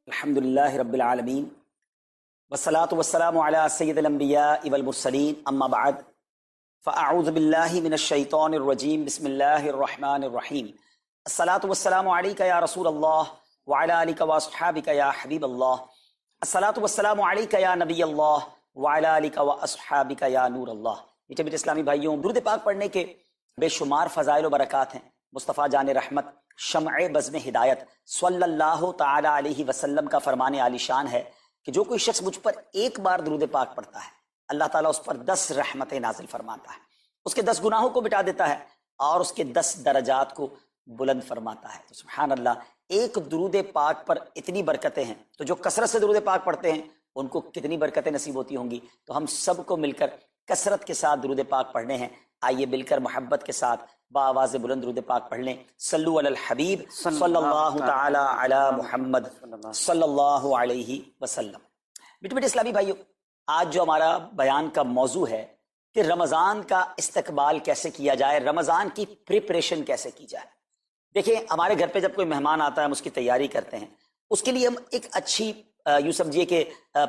الحمدللہ رب العالمین والصلاة والسلام علی سید الانبیاء والمرسلین اما بعد فاعوذ باللہ من الشیطان الرجیم بسم اللہ الرحمن الرحیم الصلاة والسلام علیک یا رسول اللہ وعلی آلک واصحابک یا حبیب اللہ الصلاة والسلام علیک یا نبی اللہ وعلی آلک واصحابک یا نور اللہ۔ میٹھے میٹھے اسلامی بھائیوں، درود پاک پڑھنے کے بے شمار فضائل و برکات ہیں۔ مصطفیٰ جان رحمت شمع بزم ہدایت صلی اللہ تعالی علیہ وسلم کا فرمان عالی شان ہے کہ جو کوئی شخص مجھ پر ایک بار درود پاک پڑھتا ہے، اللہ تعالیٰ اس پر 10 رحمتیں نازل فرماتا ہے، اس کے 10 گناہوں کو مٹا دیتا ہے اور اس کے 10 درجات کو بلند فرماتا ہے۔ تو سبحان اللہ، ایک درود پاک پر اتنی برکتیں ہیں، تو جو کثرت سے درود پاک پڑھتے ہیں ان کو کتنی برکتیں نصیب ہوتی ہوں گی۔ تو ہم سب کو مل کر کثرت کے ساتھ درود پاک پڑھنے ہیں۔ آئیے مل کر محبت کے ساتھ بآواز بلند درود پاک پڑھ لیں۔ صلو علی الحبیب صلی اللہ تعالی علی محمد صلی اللہ علیہ وسلم۔ میٹھے میٹھے اسلامی بھائیو، آج جو ہمارا بیان کا موضوع ہے کہ رمضان کا استقبال کیسے کیا جائے، رمضان کی پریپریشن کیسے کی جائے۔ دیکھیں، ہمارے گھر پہ جب کوئی مہمان آتا ہے ہم اس کی تیاری کرتے ہیں، اس کے لیے ہم ایک اچھی یوں سمجھیے کہ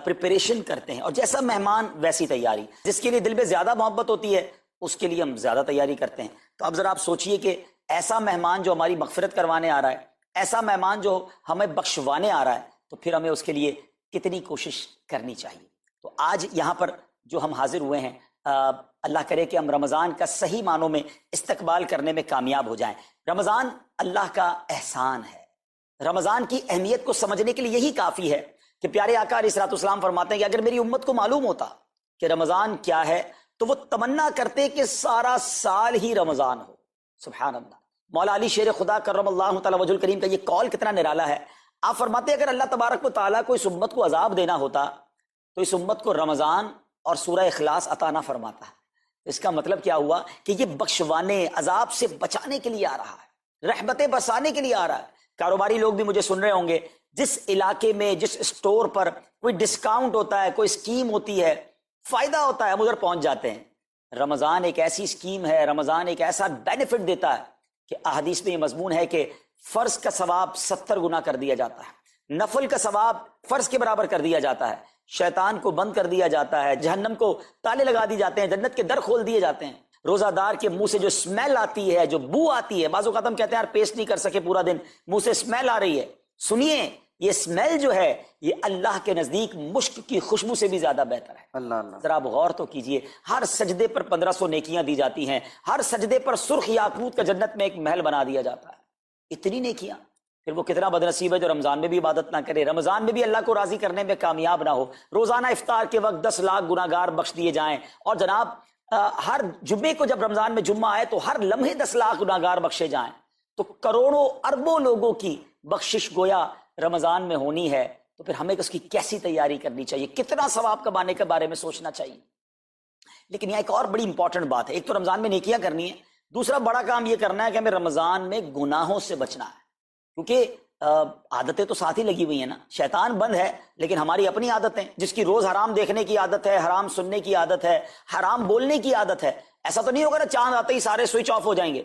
پریپریشن کرتے ہیں، اور جیسا مہمان ویسی تیاری۔ جس کے لیے دل میں زیادہ محبت ہوتی ہے اس کے لیے ہم زیادہ تیاری کرتے ہیں۔ تو اب ذرا آپ سوچئے کہ ایسا مہمان جو ہماری مغفرت کروانے آ رہا ہے، ایسا مہمان جو ہمیں بخشوانے آ رہا ہے، تو پھر ہمیں اس کے لیے کتنی کوشش کرنی چاہیے۔ تو آج یہاں پر جو ہم حاضر ہوئے ہیں، اللہ کرے کہ ہم رمضان کا صحیح معنوں میں استقبال کرنے میں کامیاب ہو جائیں۔ رمضان اللہ کا احسان ہے۔ رمضان کی اہمیت کو سمجھنے کے لیے یہی کافی ہے کہ پیارے آقا علیہ الصلوۃ والسلام فرماتے ہیں کہ اگر میری امت کو معلوم ہوتا کہ رمضان کیا ہے تو وہ تمنا کرتے کہ سارا سال ہی رمضان ہو۔ سبحان اللہ۔ مولا علی شیر خدا کرم اللہ تعالی وجہ الکریم کا یہ قول کتنا نرالا ہے۔ آپ فرماتے ہیں اگر اللہ تبارک و تعالیٰ کو اس امت کو عذاب دینا ہوتا تو اس امت کو رمضان اور سورہ اخلاص عطا نہ فرماتا۔ اس کا مطلب کیا ہوا کہ یہ بخشوانے، عذاب سے بچانے کے لیے آ رہا ہے، رحمتیں برسانے کے لیے آ رہا ہے۔ کاروباری لوگ بھی مجھے سن رہے ہوں گے، جس علاقے میں جس اسٹور پر کوئی ڈسکاؤنٹ ہوتا ہے، کوئی اسکیم ہوتی ہے، فائدہ ہوتا ہے، ہم ادھر پہنچ جاتے ہیں۔ رمضان ایک ایسی اسکیم ہے، رمضان ایک ایسا بینیفٹ دیتا ہے کہ احادیث میں یہ مضمون ہے کہ فرض کا ثواب 70 گنا کر دیا جاتا ہے، نفل کا ثواب فرض کے برابر کر دیا جاتا ہے، شیطان کو بند کر دیا جاتا ہے، جہنم کو تالے لگا دی جاتے ہیں، جنت کے در کھول دیے جاتے ہیں۔ روزہ دار کے منہ سے جو اسمیل آتی ہے، جو بو آتی ہے، بعض اوقات ہم کہتے ہیں یار پیسٹ نہیں کر سکے پورا دن، منہ سے اسمیل آ رہی ہے، سنیے یہ اسمیل جو ہے یہ اللہ کے نزدیک مشک کی خوشبو سے بھی زیادہ بہتر ہے۔ اللہ اللہ۔ ذرا آپ غور تو کیجئے، ہر سجدے پر 1500 نیکیاں دی جاتی ہیں، ہر سجدے پر سرخ یاقوت کا جنت میں ایک محل بنا دیا جاتا ہے۔ اتنی نیکیاں، پھر وہ کتنا بدنصیب ہے جو رمضان میں بھی عبادت نہ کرے، رمضان میں بھی اللہ کو راضی کرنے میں کامیاب نہ ہو۔ روزانہ افطار کے وقت 10 لاکھ گناہگار بخش دیے جائیں، اور جناب ہر جمعے کو جب رمضان میں جمعہ آئے تو ہر لمحے 10 لاکھ گناہگار بخشے جائیں، تو کروڑوں اربوں لوگوں کی بخشش گویا رمضان میں ہونی ہے۔ تو پھر ہمیں اس کی کیسی تیاری کرنی چاہیے، کتنا ثواب کمانے کے بارے میں سوچنا چاہیے۔ لیکن یہاں ایک اور بڑی امپورٹنٹ بات ہے، ایک تو رمضان میں نیکیاں کرنی ہے، دوسرا بڑا کام یہ کرنا ہے کہ ہمیں رمضان میں گناہوں سے بچنا ہے، کیونکہ عادتیں تو ساتھ ہی لگی ہوئی ہیں نا۔ شیطان بند ہے لیکن ہماری اپنی عادتیں، جس کی روز حرام دیکھنے کی عادت ہے، حرام سننے کی عادت ہے، حرام بولنے کی عادت ہے، ایسا تو نہیں ہوگا نا چاند آتے ہی سارے سوئچ آف ہو جائیں گے،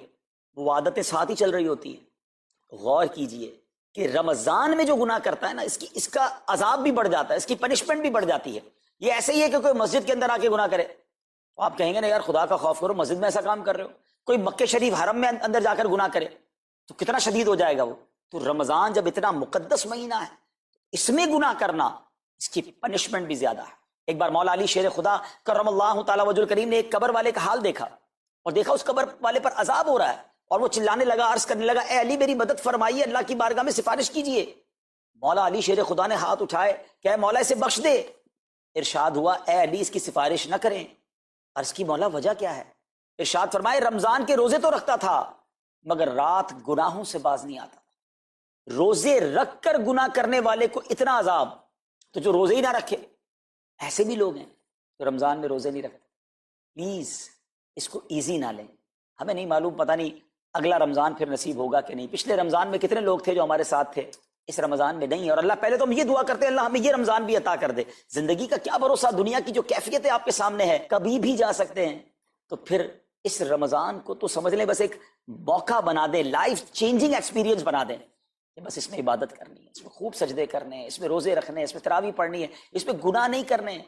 وہ عادتیں ساتھ ہی چل رہی ہوتی ہیں۔ غور کیجئے کہ رمضان میں جو گناہ کرتا ہے نا، اس کا عذاب بھی بڑھ جاتا ہے، اس کی پنشمنٹ بھی بڑھ جاتی ہے۔ یہ ایسے ہی ہے کہ کوئی مسجد کے اندر آ کے گناہ کرے تو آپ کہیں گے نا یار خدا کا خوف کرو، مسجد میں ایسا کام کر رہے ہو۔ کوئی مکہ شریف حرم میں اندر جا کر گناہ کرے تو کتنا شدید ہو جائے گا وہ۔ تو رمضان جب اتنا مقدس مہینہ ہے، اس میں گناہ کرنا، اس کی پنشمنٹ بھی زیادہ ہے۔ ایک بار مولا علی شیر خدا کرم اللہ تعالی وجہ الکریم نے ایک قبر والے کا حال دیکھا، اور دیکھا اس قبر والے پر عذاب ہو رہا ہے، اور وہ چلانے لگا، عرض کرنے لگا اے علی میری مدد فرمائیے، اللہ کی بارگاہ میں سفارش کیجئے۔ مولا علی شیر خدا نے ہاتھ اٹھائے کہ اے مولا اسے بخش دے۔ ارشاد ہوا اے علی اس کی سفارش نہ کریں۔ عرض کی مولا وجہ کیا ہے؟ ارشاد فرمائے رمضان کے روزے تو رکھتا تھا مگر رات گناہوں سے باز نہیں آتا۔ روزے رکھ کر گناہ کرنے والے کو اتنا عذاب، تو جو روزے ہی نہ رکھے، ایسے بھی لوگ ہیں جو رمضان میں روزے نہیں رکھتے۔ پلیز اس کو ایزی نہ لیں۔ ہمیں نہیں معلوم، پتہ نہیں اگلا رمضان پھر نصیب ہوگا کہ نہیں۔ پچھلے رمضان میں کتنے لوگ تھے جو ہمارے ساتھ تھے، اس رمضان میں نہیں۔ اور اللہ پہلے تو ہم یہ دعا کرتے ہیں اللہ ہمیں یہ رمضان بھی عطا کر دے۔ زندگی کا کیا بھروسہ، دنیا کی جو کیفیت آپ کے سامنے ہے کبھی بھی جا سکتے ہیں، تو پھر اس رمضان کو تو سمجھ لیں بس ایک موقع بنا دیں، لائف چینجنگ ایکسپیرینس بنا دیں کہ بس اس میں عبادت کرنی ہے، اس میں خوب سجدے کرنے ہیں، اس میں روزے رکھنے ہیں، اس میں تراویح پڑھنی ہے، اس میں گناہ نہیں کرنے ہیں۔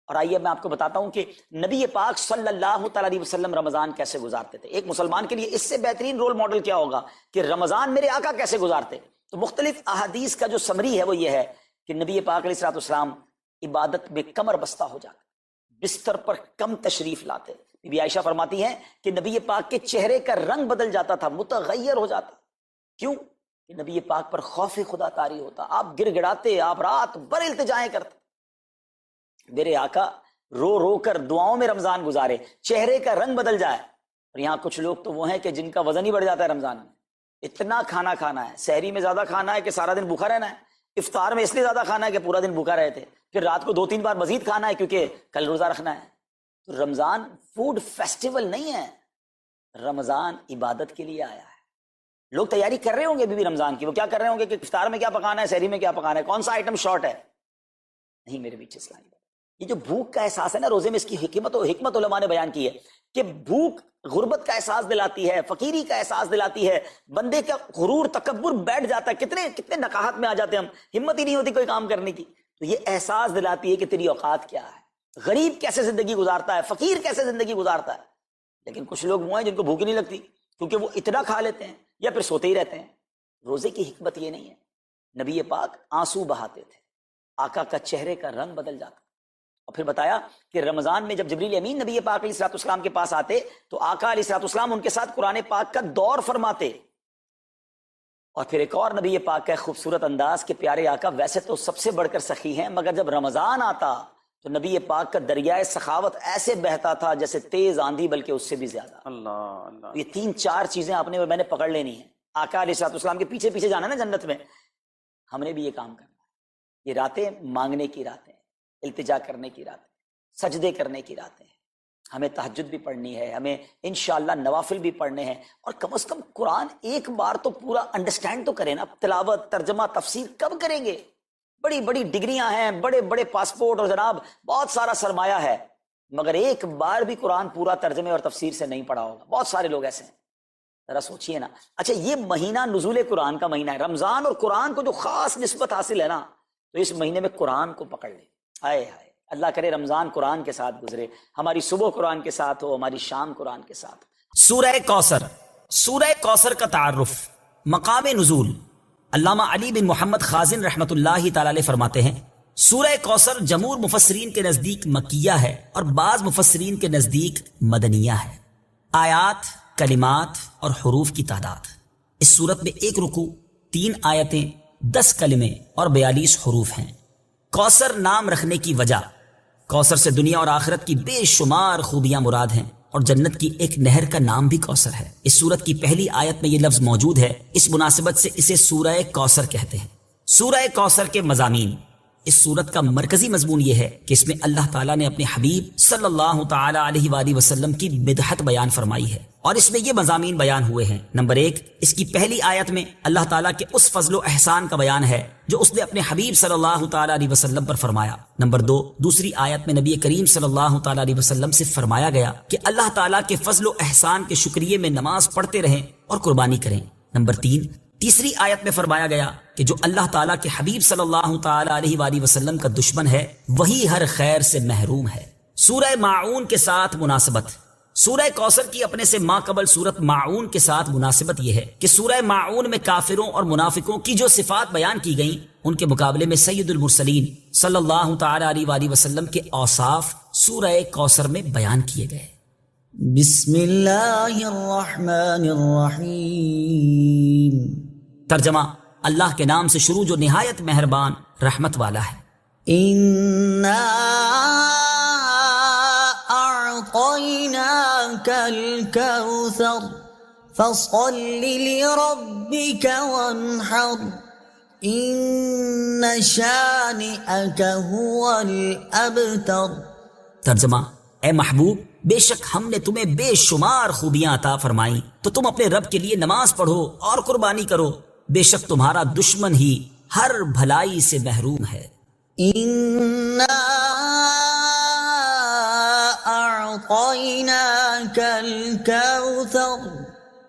اور آئیے میں آپ کو بتاتا ہوں کہ نبی پاک صلی اللہ تعالیٰ علیہ وسلم رمضان کیسے گزارتے تھے۔ ایک مسلمان کے لیے اس سے بہترین رول ماڈل کیا ہوگا کہ رمضان میرے آقا کیسے گزارتے۔ تو مختلف احادیث کا جو سمری ہے وہ یہ ہے کہ نبی پاک علیہ السلام عبادت میں کمر بستہ ہو جاتے، بستر پر کم تشریف لاتے۔ بی بی عائشہ فرماتی ہیں کہ نبی پاک کے چہرے کا رنگ بدل جاتا تھا، متغیر ہو جاتا۔ کیوں؟ کہ نبی پاک پر خوف خدا طاری ہوتا، آپ گر گڑاتے، آپ رات بھر التجائیں کرتے۔ میرے آقا رو رو کر دعاؤں میں رمضان گزارے، چہرے کا رنگ بدل جائے۔ اور یہاں کچھ لوگ تو وہ ہیں کہ جن کا وزن ہی بڑھ جاتا ہے رمضان میں، اتنا کھانا کھانا ہے، سحری میں زیادہ کھانا ہے کہ سارا دن بھوکا رہنا ہے، افطار میں اس لیے زیادہ کھانا ہے کہ پورا دن بھوکا رہے تھے، پھر رات کو 2-3 بار مزید کھانا ہے کیونکہ کل روزہ رکھنا ہے۔ تو رمضان فوڈ فیسٹیول نہیں ہے، رمضان عبادت کے لیے آیا ہے۔ لوگ تیاری کر رہے ہوں گے بھی رمضان کی، وہ کیا کر رہے ہوں گے کہ افطار میں کیا پکانا ہے، سحری میں کیا پکانا ہے، کون سا آئٹم شارٹ ہے۔ نہیں میرے بیچ اسلامی بات، یہ جو بھوک کا احساس ہے نا روزے میں، اس کی حکمت علماء نے بیان کی ہے کہ بھوک غربت کا احساس دلاتی ہے، فقیری کا احساس دلاتی ہے، بندے کا غرور تکبر بیٹھ جاتا ہے، کتنے نکاہت میں آ جاتے ہیں ہم، ہمت ہی نہیں ہوتی کوئی کام کرنے کی۔ تو یہ احساس دلاتی ہے کہ تیری اوقات کیا ہے، غریب کیسے زندگی گزارتا ہے، فقیر کیسے زندگی گزارتا ہے۔ لیکن کچھ لوگ وہ ہیں جن کو بھوک نہیں لگتی کیونکہ وہ اتنا کھا لیتے ہیں یا پھر سوتے ہی رہتے ہیں۔ روزے کی حکمت یہ نہیں ہے، نبی پاک آنسو بہاتے تھے، آقا کا چہرے کا رنگ بدل جاتا۔ اور پھر بتایا کہ رمضان میں جب جبریل امین نبی پاک علیہ السلام کے پاس آتے تو آقا علیہ السلام ان کے ساتھ قرآن پاک کا دور فرماتے۔ اور پھر ایک اور نبی پاک کا خوبصورت انداز کہ پیارے آقا ویسے تو سب سے بڑھ کر سخی ہیں، مگر جب رمضان آتا تو نبی پاک کا دریائے سخاوت ایسے بہتا تھا جیسے تیز آندھی، بلکہ اس سے بھی زیادہ۔ اللہ، یہ 3-4 چیزیں آپ نے میں نے پکڑ لینی ہیں۔ آقا علیہ السلام کے پیچھے پیچھے جانا نا جنت میں، ہم نے بھی یہ کام کرنا ہے۔ یہ راتیں مانگنے کی راتیں، التجا کرنے کی راتیں، سجدے کرنے کی راتیں، ہمیں تہجد بھی پڑھنی ہے، ہمیں انشاءاللہ نوافل بھی پڑھنے ہیں، اور کم از کم قرآن ایک بار تو پورا انڈرسٹینڈ تو کریں نا۔ تلاوت، ترجمہ، تفسیر کب کریں گے؟ بڑی بڑی ڈگریاں ہیں، بڑے بڑے پاسپورٹ اور جناب بہت سارا سرمایہ ہے، مگر ایک بار بھی قرآن پورا ترجمے اور تفسیر سے نہیں پڑھا ہوگا۔ بہت سارے لوگ ایسے ہیں، ذرا سوچئے نا۔ اچھا یہ مہینہ نزول قرآن کا مہینہ ہے، رمضان اور قرآن کو جو خاص نسبت حاصل ہے نا، تو اس مہینے میں قرآن کو پکڑ لیں۔ ہائے ہائے، اللہ کرے رمضان قرآن کے ساتھ گزرے، ہماری صبح قرآن کے ساتھ ہو، ہماری شام قرآن کے ساتھ۔ سورہ کوثر، سورہ کوثر کا تعارف، مقام نزول۔ علامہ علی بن محمد خازن رحمت اللہ تعالی علیہ فرماتے ہیں سورہ کوثر جمہور مفسرین کے نزدیک مکیہ ہے اور بعض مفسرین کے نزدیک مدنیہ ہے۔ آیات، کلمات اور حروف کی تعداد، اس صورت میں 1 رکوع، 3 آیتیں، 10 کلمے اور 42 حروف ہیں۔ کوثر نام رکھنے کی وجہ، کوثر سے دنیا اور آخرت کی بے شمار خوبیاں مراد ہیں، اور جنت کی ایک نہر کا نام بھی کوثر ہے۔ اس سورت کی پہلی آیت میں یہ لفظ موجود ہے، اس مناسبت سے اسے سورہ کوثر کہتے ہیں۔ سورہ کوثر کے مضامین، اس سورت کا مرکزی مضمون یہ ہے کہ اس میں اللہ تعالیٰ نے اپنے حبیب صلی اللہ تعالی علیہ وآلہ وسلم کی مدحت بیان فرمائی ہے، اور اس میں یہ مضامین بیان ہوئے ہیں۔ نمبر 1، اس کی پہلی آیت میں اللہ تعالیٰ کے اس فضل و احسان کا بیان ہے جو اس نے اپنے حبیب صلی اللہ تعالی علیہ وسلم پر فرمایا۔ نمبر 2، دوسری آیت میں نبی کریم صلی اللہ تعالی علیہ وسلم سے فرمایا گیا کہ اللہ تعالیٰ کے فضل و احسان کے شکریے میں نماز پڑھتے رہیں اور قربانی کریں۔ نمبر 3، تیسری آیت میں فرمایا گیا کہ جو اللہ تعالیٰ کے حبیب صلی اللہ تعالی علیہ وآلہ وسلم کا دشمن ہے وہی ہر خیر سے محروم ہے۔ سورہ ماعون کے ساتھ مناسبت، سورہ کوثر کی اپنے سے ماقبل سورت ماعون کے ساتھ مناسبت یہ ہے کہ سورہ ماعون میں کافروں اور منافقوں کی جو صفات بیان کی گئیں ان کے مقابلے میں سید المرسلین صلی اللہ تعالی علیہ وآلہ وسلم کے اوصاف سورہ کوثر میں بیان کیے گئے۔ بسم اللہ الرحمن الرحیم۔ ترجمہ، اللہ کے نام سے شروع جو نہایت مہربان رحمت والا ہے۔ اِنَّا أعطيناك الكوثر فصل لربك وانحر إن شانئك هو الأبتر۔ ترجمہ، اے محبوب، بے شک ہم نے تمہیں بے شمار خوبیاں عطا فرمائیں تو تم اپنے رب کے لیے نماز پڑھو اور قربانی کرو، بے شک تمہارا دشمن ہی ہر بھلائی سے محروم ہے۔ أعطيناك الكوثر،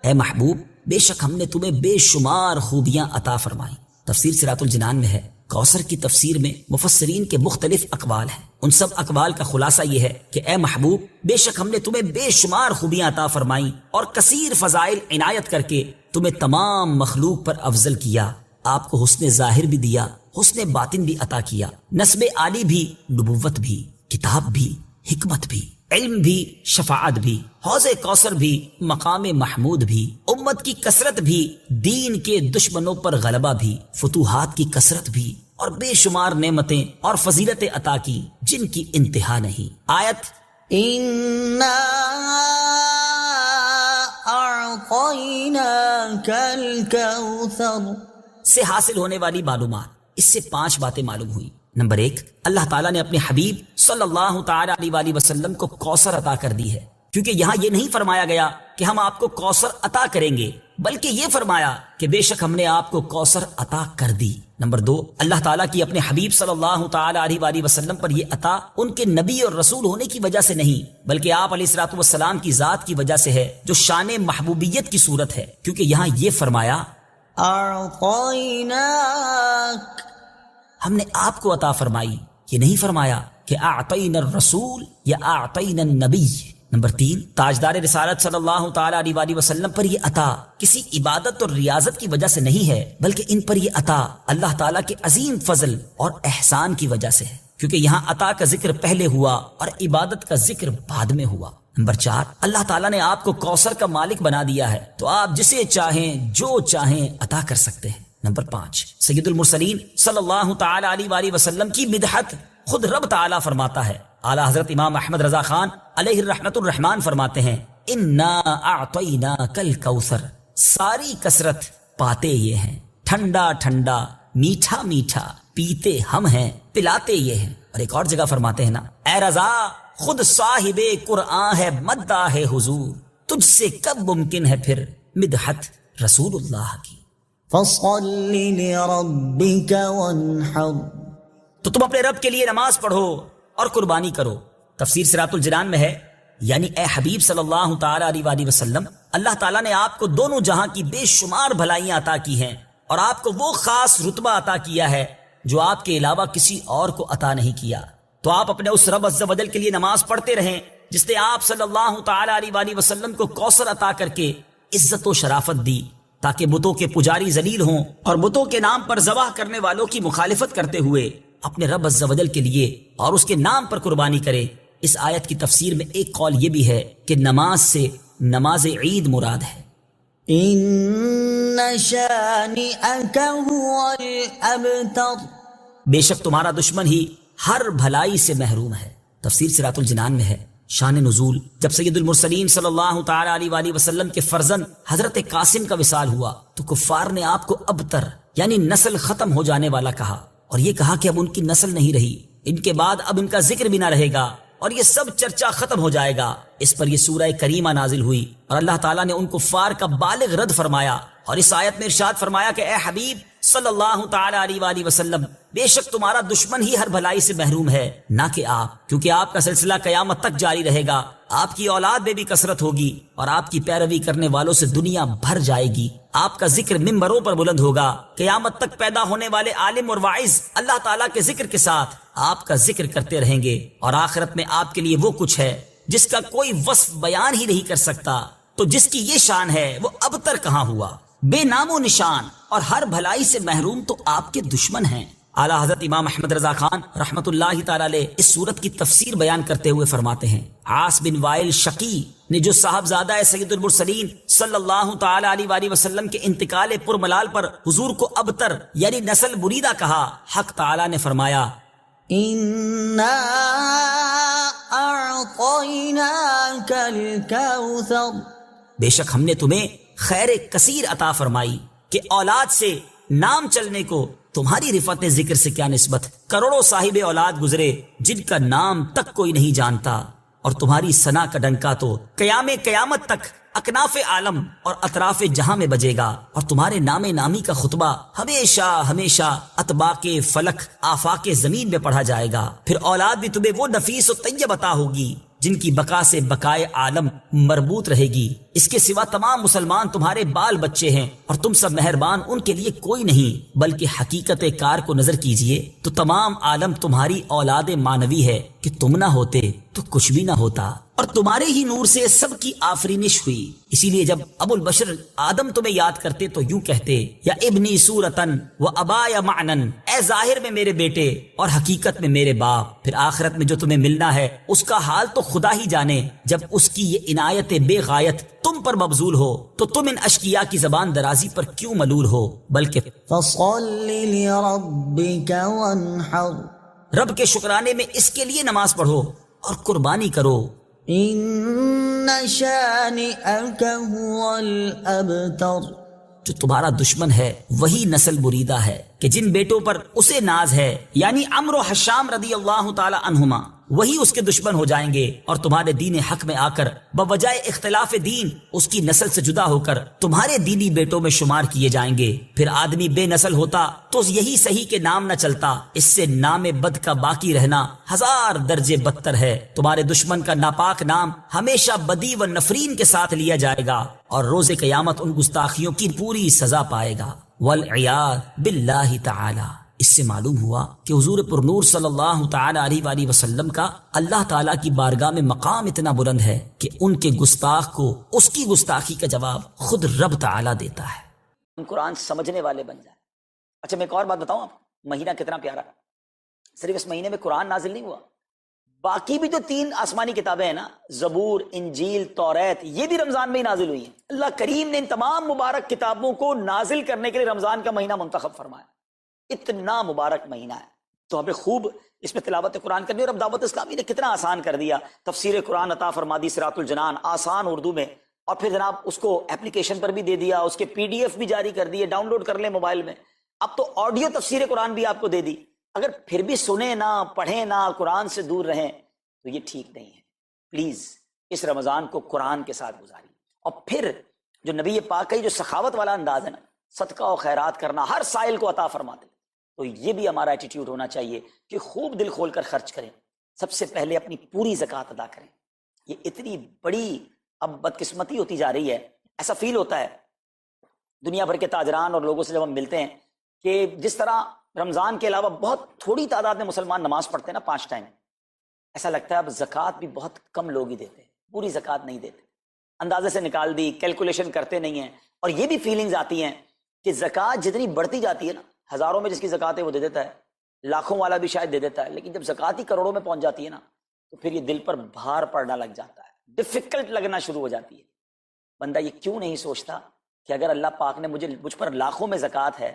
اے محبوب، بے شک ہم نے تمہیں بے شمار خوبیاں عطا فرمائیں۔ تفسیر صراط الجنان میں ہے کوثر کی تفسیر میں مفسرین کے مختلف اقوال ہیں، ان سب اقوال کا خلاصہ یہ ہے کہ اے محبوب بے شک ہم نے تمہیں بے شمار خوبیاں عطا فرمائیں اور کثیر فضائل عنایت کر کے تمہیں تمام مخلوق پر افضل کیا، آپ کو حسن ظاہر بھی دیا، حسن باطن بھی عطا کیا، نسب عالی بھی، نبوت بھی، کتاب بھی، حکمت بھی، علم بھی، شفاعت بھی، حوض کوثر بھی، مقام محمود بھی، امت کی کثرت بھی، دین کے دشمنوں پر غلبہ بھی، فتوحات کی کثرت بھی، اور بے شمار نعمتیں اور فضیلتیں عطا کی جن کی انتہا نہیں۔ آیت إنا أعطيناك الكوثر سے حاصل ہونے والی معلومات، اس سے 5 باتیں معلوم ہوئی۔ نمبر 1، اللہ تعالیٰ نے اپنے حبیب صلی اللہ تعالی علیہ وآلہ وسلم کو کوثر عطا کر دی ہے، کیونکہ یہاں یہ نہیں فرمایا گیا کہ ہم آپ کو کوثر عطا کریں گے، بلکہ یہ فرمایا کہ بے شک ہم نے آپ کو کوثر عطا کر دی۔ نمبر 2، اللہ تعالیٰ کی اپنے حبیب صلی اللہ تعالی علیہ وآلہ وسلم پر یہ عطا ان کے نبی اور رسول ہونے کی وجہ سے نہیں، بلکہ آپ علیہ الصلوۃ والسلام کی ذات کی وجہ سے ہے، جو شان محبوبیت کی صورت ہے، کیونکہ یہاں یہ فرمایا أعطيناك، ہم نے آپ کو عطا فرمائی، یہ نہیں فرمایا کہ اعطینا الرسول یا اعطینا النبی۔ نمبر 3، تاجدار رسالت صلی اللہ تعالی علیہ وآلہ وسلم پر یہ عطا کسی عبادت اور ریاضت کی وجہ سے نہیں ہے، بلکہ ان پر یہ عطا اللہ تعالیٰ کے عظیم فضل اور احسان کی وجہ سے ہے، کیونکہ یہاں عطا کا ذکر پہلے ہوا اور عبادت کا ذکر بعد میں ہوا۔ نمبر 4، اللہ تعالیٰ نے آپ کو کوثر کا مالک بنا دیا ہے، تو آپ جسے چاہیں جو چاہیں عطا کر سکتے ہیں۔ نمبر 5، سید المرسلین صلی اللہ تعالی علیہ وآلہ وسلم کی مدحت خود رب تعالیٰ فرماتا ہے۔ اعلیٰ حضرت امام احمد رضا خان علیہ الرحمت الرحمان فرماتے ہیں انا اعطیناک الکوثر، ساری کثرت پاتے یہ ہیں، ٹھنڈا ٹھنڈا، میٹھا میٹھا، پیتے ہم ہیں، پلاتے یہ ہیں۔ اور ایک اور جگہ فرماتے ہیں نا، اے رضا خود صاحب قرآن ہے مداح حضور، تجھ سے کب ممکن ہے پھر مدحت رسول اللہ کی۔ فصل لربك وانحر، تو تم اپنے رب کے لیے نماز پڑھو اور قربانی کرو۔ تفسیر صراط الجنان میں ہے، یعنی اے حبیب صلی اللہ تعالی علیہ وآلہ وسلم، اللہ تعالیٰ نے آپ کو دونوں جہاں کی بے شمار بھلائیاں عطا کی ہیں، اور آپ کو وہ خاص رتبہ عطا کیا ہے جو آپ کے علاوہ کسی اور کو عطا نہیں کیا۔ تو آپ اپنے اس رب عز و جل کے لیے نماز پڑھتے رہیں جس نے آپ صلی اللہ تعالی علیہ وآلہ وسلم کو کوثر عطا کر کے عزت و شرافت دی، تاکہ بتوں کے پجاری ذلیل ہوں اور بتوں کے نام پر ذبح کرنے والوں کی مخالفت کرتے ہوئے اپنے رب عز و جل کے لیے اور اس کے نام پر قربانی کرے۔ اس آیت کی تفسیر میں ایک قول یہ بھی ہے کہ نماز سے نماز عید مراد ہے۔ إن شانئك هو الأبتر، بے شک تمہارا دشمن ہی ہر بھلائی سے محروم ہے۔ تفسیر صراط الجنان میں ہے، شان نزول، جب سید المرسلین صلی اللہ تعالی علیہ وآلہ وسلم کے فرزند حضرت قاسم کا وصال ہوا تو کفار نے آپ کو ابتر یعنی نسل ختم ہو جانے والا کہا، اور یہ کہا کہ اب ان کی نسل نہیں رہی، ان کے بعد اب ان کا ذکر بھی نہ رہے گا اور یہ سب چرچا ختم ہو جائے گا۔ اس پر یہ سورہ کریمہ نازل ہوئی اور اللہ تعالیٰ نے ان کفار کا بالغ رد فرمایا، اور اس آیت میں ارشاد فرمایا کہ اے حبیب صلی اللہ تعالی علیہ وآلہ وسلم، بے شک تمہارا دشمن ہی ہر بھلائی سے محروم ہے، نہ کہ آپ، کیونکہ آپ کا سلسلہ قیامت تک جاری رہے گا، آپ کی اولاد میں بھی کثرت ہوگی اور آپ کی پیروی کرنے والوں سے دنیا بھر جائے گی، آپ کا ذکر ممبروں پر بلند ہوگا، قیامت تک پیدا ہونے والے عالم اور واعظ اللہ تعالیٰ کے ذکر کے ساتھ آپ کا ذکر کرتے رہیں گے، اور آخرت میں آپ کے لیے وہ کچھ ہے جس کا کوئی وصف بیان ہی نہیں کر سکتا۔ تو جس کی یہ شان ہے وہ ابتر کہاں ہوا، بے نام و نشان اور ہر بھلائی سے محروم تو آپ کے دشمن ہیں۔ اعلیٰ حضرت امام احمد رضا خان رحمت اللہ تعالی علیہ اس صورت کی تفسیر بیان کرتے ہوئے فرماتے ہیں، عاص بن وائل شقی نے جو صاحبزادہ سید المرسلین صلی اللہ تعالی علیہ وآلہ وسلم کے انتقال پرملال پر حضور کو ابتر یعنی نسل بریدہ کہا، حق تعالی نے فرمایا إنا أعطيناك الكوثر، بے شک ہم نے تمہیں خیر کثیر عطا فرمائی کہ اولاد سے نام چلنے کو تمہاری رفعت ذکر سے کیا نسبت، کروڑوں صاحب اولاد گزرے جن کا نام تک کوئی نہیں جانتا، اور تمہاری ثنا کا ڈنکا تو قیامت تک اکناف عالم اور اطراف جہاں میں بجے گا، اور تمہارے نام نامی کا خطبہ ہمیشہ ہمیشہ اطباق فلک آفاق زمین میں پڑھا جائے گا۔ پھر اولاد بھی تمہیں وہ نفیس و طیب عطا ہوگی جن کی بقا سے بقائے عالم مربوط رہے گی، اس کے سوا تمام مسلمان تمہارے بال بچے ہیں اور تم سب مہربان ان کے لیے کوئی نہیں، بلکہ حقیقت کار کو نظر کیجئے تو تمام عالم تمہاری اولاد مانوی ہے کہ تم نہ ہوتے تو کچھ بھی نہ ہوتا، اور تمہارے ہی نور سے سب کی آفرینش ہوئی۔ اسی لیے جب ابو البشر آدم تمہیں یاد کرتے تو یوں کہتے، یا ابنی صورتن و ابایا معنن، اے ظاہر میں میرے بیٹے اور حقیقت میں میرے باپ۔ پھر آخرت میں جو تمہیں ملنا ہے اس کا حال تو خدا ہی جانے، جب اس کی یہ عنایت بے غایت تم پر مبذول ہو تو تم ان اشقیاء کی زبان درازی پر کیوں ملول ہو؟ بلکہ فصل لربك وانحر، رب کے شکرانے میں اس کے لیے نماز پڑھو اور قربانی کرو۔ ان شانئك هو الابتر، جو تمہارا دشمن ہے وہی نسل بریدہ ہے کہ جن بیٹوں پر اسے ناز ہے، یعنی عمرو و حشام رضی اللہ تعالی عنہما، وہی اس کے دشمن ہو جائیں گے اور تمہارے دین حق میں آ کر بوجہ اختلاف دین اس کی نسل سے جدا ہو کر تمہارے دینی بیٹوں میں شمار کیے جائیں گے۔ پھر آدمی بے نسل ہوتا تو یہی صحیح کے نام نہ چلتا، اس سے نام بد کا باقی رہنا 1000 درجے بدتر ہے۔ تمہارے دشمن کا ناپاک نام ہمیشہ بدی و نفرین کے ساتھ لیا جائے گا اور روز قیامت ان گستاخیوں کی پوری سزا پائے گا۔ والعیاذ باللہ تعالی۔ اس سے معلوم ہوا کہ حضور پر نور صلی اللہ تعالی علیہ وآلہ وسلم کا اللہ تعالیٰ کی بارگاہ میں مقام اتنا بلند ہے کہ ان کے گستاخ کو اس کی گستاخی کا جواب خود رب تعالیٰ دیتا ہے۔ ہم قرآن سمجھنے والے بن جائیں۔ اچھا میں ایک اور بات بتاؤں آپ، مہینہ کتنا پیارا ہے۔ صرف اس مہینے میں قرآن نازل نہیں ہوا، باقی بھی جو 3 آسمانی کتابیں ہیں نا، زبور، انجیل، توریت، یہ بھی رمضان میں ہی نازل ہوئی ہیں۔ اللہ کریم نے ان تمام مبارک کتابوں کو نازل کرنے کے لیے رمضان کا مہینہ منتخب فرمایا۔ اتنا مبارک مہینہ ہے تو ہمیں خوب اس میں تلاوت قرآن کرنی، اور اب دعوت اسلامی نے کتنا آسان کر دیا، تفسیر قرآن عطا فرما دی صراط الجنان آسان اردو میں، اور پھر جناب اس کو اپلیکیشن پر بھی دے دیا، اس کے PDF بھی جاری کر دیے، ڈاؤن لوڈ کر لیں موبائل میں۔ اب تو آڈیو تفسیر قرآن بھی آپ کو دے دی۔ اگر پھر بھی سنیں نہ، پڑھیں نہ، قرآن سے دور رہیں تو یہ ٹھیک نہیں ہے۔ پلیز اس رمضان کو قرآن کے ساتھ گزاریے، اور پھر جو نبی پاک کا جو سخاوت والا انداز ہے نا، صدقہ و خیرات کرنا، ہر سائل کو عطا فرماتے، تو یہ بھی ہمارا ایٹیٹیوڈ ہونا چاہیے کہ خوب دل کھول کر خرچ کریں۔ سب سے پہلے اپنی پوری زکوٰۃ ادا کریں۔ یہ اتنی بڑی اب بدقسمتی ہوتی جا رہی ہے، ایسا فیل ہوتا ہے دنیا بھر کے تاجران اور لوگوں سے جب ہم ملتے ہیں کہ جس طرح رمضان کے علاوہ بہت تھوڑی تعداد میں مسلمان نماز پڑھتے ہیں نا 5 ٹائم، ایسا لگتا ہے اب زکوٰۃ بھی بہت کم لوگ ہی دیتے ہیں، پوری زکوٰۃ نہیں دیتے، اندازے سے نکال دی، کیلکولیشن کرتے نہیں ہیں۔ اور یہ بھی فیلنگز آتی ہیں کہ زکوٰۃ جتنی بڑھتی جاتی ہے نا، ہزاروں میں جس کی زکوٰۃ ہے وہ دے دیتا ہے، لاکھوں والا بھی شاید دے دیتا ہے، لیکن جب زکوٰۃ ہی کروڑوں میں پہنچ جاتی ہے نا تو پھر یہ دل پر بھار پڑنا لگ جاتا ہے، ڈیفیکلٹ لگنا شروع ہو جاتی ہے۔ بندہ یہ کیوں نہیں سوچتا کہ اگر اللہ پاک نے مجھ پر لاکھوں میں زکوٰۃ ہے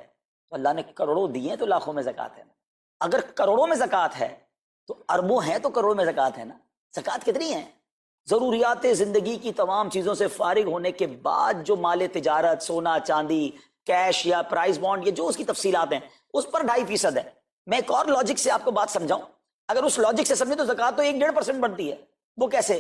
تو اللہ نے کروڑوں دیے ہیں تو لاکھوں میں زکوٰۃ ہے نا، اگر کروڑوں میں زکوٰۃ ہے تو اربوں ہیں تو کروڑوں میں زکوٰۃ ہے نا۔ زکوٰۃ کتنی ہے؟ ضروریات زندگی کی تمام چیزوں سے فارغ ہونے کے بعد جو مال تجارت، سونا چاندی، کیش یا پرائز بانڈ، یہ جو اس کی تفصیلات ہیں، اس پر 2.5% ہے۔ میں ایک اور لاجک سے آپ کو بات سمجھاؤں، اگر اس لاجک سے سمجھیں تو زکوٰۃ تو 1-1.5% بنتی ہے۔ وہ کیسے؟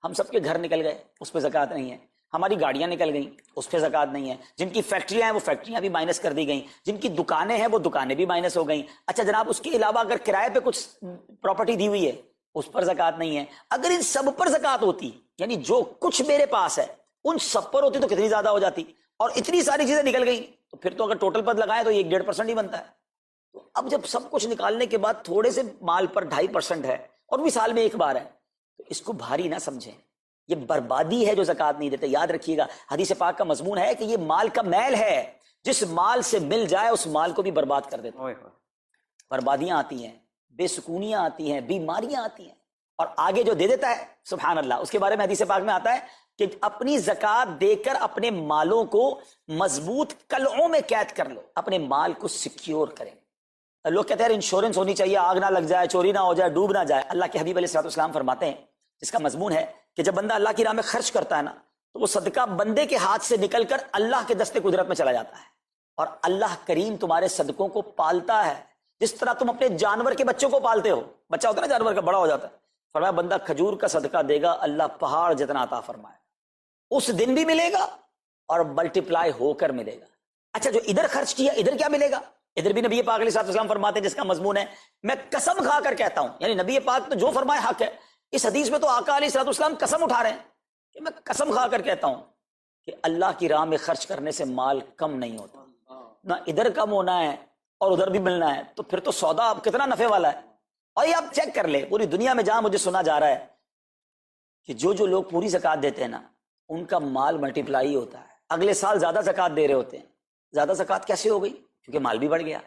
ہم سب کے گھر نکل گئے، اس پہ زکوٰۃ نہیں ہے، ہماری گاڑیاں نکل گئیں، اس پہ زکوٰۃ نہیں ہے، جن کی فیکٹریاں ہیں وہ فیکٹریاں بھی مائنس کر دی گئیں، جن کی دکانیں ہیں وہ دکانیں بھی مائنس ہو گئیں۔ اچھا جناب، اس کے علاوہ اگر کرائے پہ کچھ پراپرٹی دی ہوئی ہے اس پر زکوٰۃ نہیں ہے۔ اگر ان سب پر زکوٰۃ ہوتی، یعنی جو کچھ میرے پاس ہے ان سب پر ہوتی تو کتنی زیادہ ہو جاتی، اور اتنی ساری چیزیں نکل گئیں تو پھر تو اگر ٹوٹل پر لگائیں تو 1-1.5% ہی بنتا ہے۔ تو اب جب سب کچھ نکالنے کے بعد تھوڑے سے مال پر 2.5% ہے، اور بھی سال میں ایک بار ہے، تو اس کو بھاری نہ سمجھیں، یہ بربادی ہے جو زکوٰۃ نہیں دیتے۔ یاد رکھیے گا حدیث پاک کا مضمون ہے کہ یہ مال کا میل ہے، جس مال سے مل جائے اس مال کو بھی برباد کر دیتا ہے۔ بربادیاں آتی ہیں، بے سکونیاں آتی ہیں، بیماریاں آتی ہیں، اور آگے جو دے دیتا ہے سبحان اللہ، اس کے بارے میں حدیث پاک میں آتا ہے کہ اپنی زکوٰۃ دے کر اپنے مالوں کو مضبوط قلعوں میں قید کر لو، اپنے مال کو سیکیور کریں۔ لوگ کہتے ہیں انشورنس ہونی چاہیے، آگ نہ لگ جائے، چوری نہ ہو جائے، ڈوب نہ جائے۔ اللہ کے حبیب علیہ الصلوۃ والسلام فرماتے ہیں، جس کا مضمون ہے کہ جب بندہ اللہ کی راہ میں خرچ کرتا ہے نا تو وہ صدقہ بندے کے ہاتھ سے نکل کر اللہ کے دستے قدرت میں چلا جاتا ہے، اور اللہ کریم تمہارے صدقوں کو پالتا ہے جس طرح تم اپنے جانور کے بچوں کو پالتے ہو۔ بچہ ہوتا ہے نا جانور کا، بڑا ہو جاتا ہے، فرمایا بندہ کھجور کا صدقہ دے گا اللہ پہاڑ جتنا عطا فرمائے، اس دن بھی ملے گا اور ملٹیپلائی ہو کر ملے گا۔ اچھا جو ادھر خرچ کیا ادھر کیا ملے گا؟ ادھر بھی نبی پاک علیہ الصلوۃ والسلام فرماتے ہیں، جس کا مضمون ہے میں قسم کھا کر کہتا ہوں، یعنی نبی پاک تو جو فرمائے حق ہے۔ اس حدیث میں تو آقا علیہ الصلوۃ والسلام قسم اٹھا رہے ہیں کہ میں قسم کھا کر کہتا ہوں کہ اللہ کی راہ میں خرچ کرنے سے مال کم نہیں ہوتا، نہ ادھر کم ہونا ہے اور ادھر بھی ملنا ہے، تو پھر تو سودا اب کتنا نفع والا ہے۔ اور یہ آپ چیک کر لیں پوری دنیا میں جہاں مجھے سنا جا رہا ہے کہ جو لوگ پوری زکوٰۃ دیتے ہیں نا ان کا مال ملٹیپلائی ہوتا ہے، اگلے سال زیادہ زکوٰۃ دے رہے ہوتے ہیں۔ زیادہ زکوٰۃ کیسے ہو گئی؟ کیونکہ مال بھی بڑھ گیا،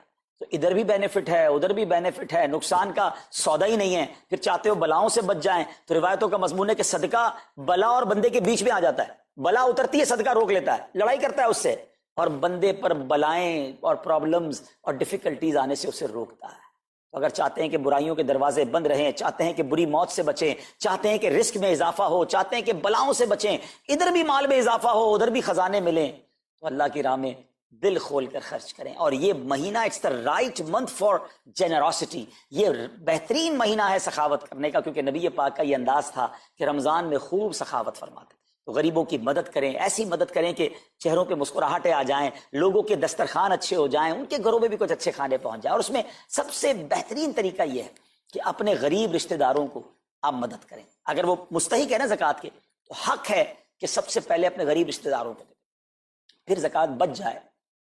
تو ادھر بھی بینیفٹ ہے ادھر بھی بینیفٹ ہے، نقصان کا سودا ہی نہیں ہے۔ پھر چاہتے ہو بلاؤں سے بچ جائیں تو روایتوں کا مضمون ہے کہ صدقہ بلا اور بندے کے بیچ میں آ جاتا ہے، بلا اترتی ہے صدقہ روک لیتا ہے، لڑائی کرتا ہے اس سے، اور بندے پر بلائیں اور پرابلمز اور ڈیفیکلٹیز آنے سے اسے روکتا ہے۔ اگر چاہتے ہیں کہ برائیوں کے دروازے بند رہیں، چاہتے ہیں کہ بری موت سے بچیں، چاہتے ہیں کہ رزق میں اضافہ ہو، چاہتے ہیں کہ بلاؤں سے بچیں، ادھر بھی مال میں اضافہ ہو ادھر بھی خزانے ملیں، تو اللہ کی راہ میں دل کھول کر خرچ کریں۔ اور یہ مہینہ it's the right month for generosity, یہ بہترین مہینہ ہے سخاوت کرنے کا، کیونکہ نبی پاک کا یہ انداز تھا کہ رمضان میں خوب سخاوت فرماتے۔ تو غریبوں کی مدد کریں، ایسی مدد کریں کہ چہروں پہ مسکراہٹیں آ جائیں، لوگوں کے دسترخوان اچھے ہو جائیں، ان کے گھروں میں بھی کچھ اچھے کھانے پہنچ جائیں۔ اور اس میں سب سے بہترین طریقہ یہ ہے کہ اپنے غریب رشتہ داروں کو آپ مدد کریں۔ اگر وہ مستحق ہے نا زکوٰۃ کے تو حق ہے کہ سب سے پہلے اپنے غریب رشتہ داروں کو دیں، پھر زکوٰۃ بچ جائے۔